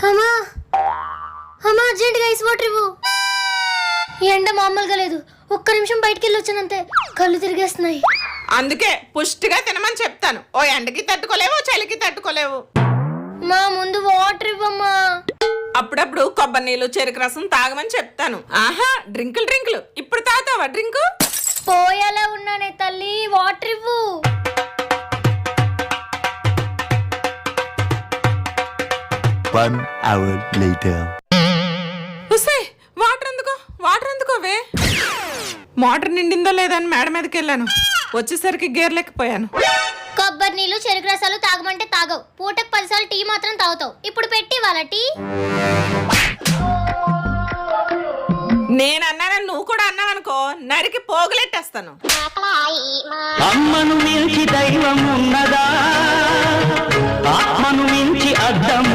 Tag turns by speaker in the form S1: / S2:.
S1: అమ్మా అమ్మా అర్జెంట్గా ఐస్ వాటర్ ఇవ్వు. ఈ ఎండ మామూలుగా లేదు. ఒక్క నిమిషం బయటికి వెళ్ళి వచ్చానంతే కళ్ళు తిరిగేస్తున్నాయి.
S2: అందుకే పుష్టిగా తినమని చెప్తాను. ఓ ఎండకి తట్టుకోలేవు, చలికి తట్టుకోలేవు.
S1: మా ముందు వాటర్ ఇవ్వమ్మా.
S2: అప్పుడప్పుడు కొబ్బరి నీళ్ళు, చెరుకు రసం తాగమని చెప్తాను. ఆహా, డ్రింకులు ఇప్పుడు తాగుతావా డ్రింకు?
S1: పోయేలా ఉన్నానే తల్లి, వాటర్ ఇవ్వు.
S3: One hour later.
S2: వాటర్ ఎందుకోవే? మోటార్ నిండిందో లేదని మేడ మీదకి వెళ్ళాను. వచ్చేసరికి గేర్లెక్కిపోయాను.
S1: కొబ్బరి నీళ్ళు, చెరుకు రసాలు తాగమంటే తాగవు. పూటకు 10 సార్లు టీ మాత్రం తాగుతావు. ఇప్పుడు పెట్టి వాళ్ళ టీ.
S2: నేనన్నానని నువ్వు కూడా అన్నావనుకో, నరికి పోగులెట్టేస్తాను.
S4: అమ్మను మించి దైవం ఉన్నదా? ఆత్మను మించి అర్థం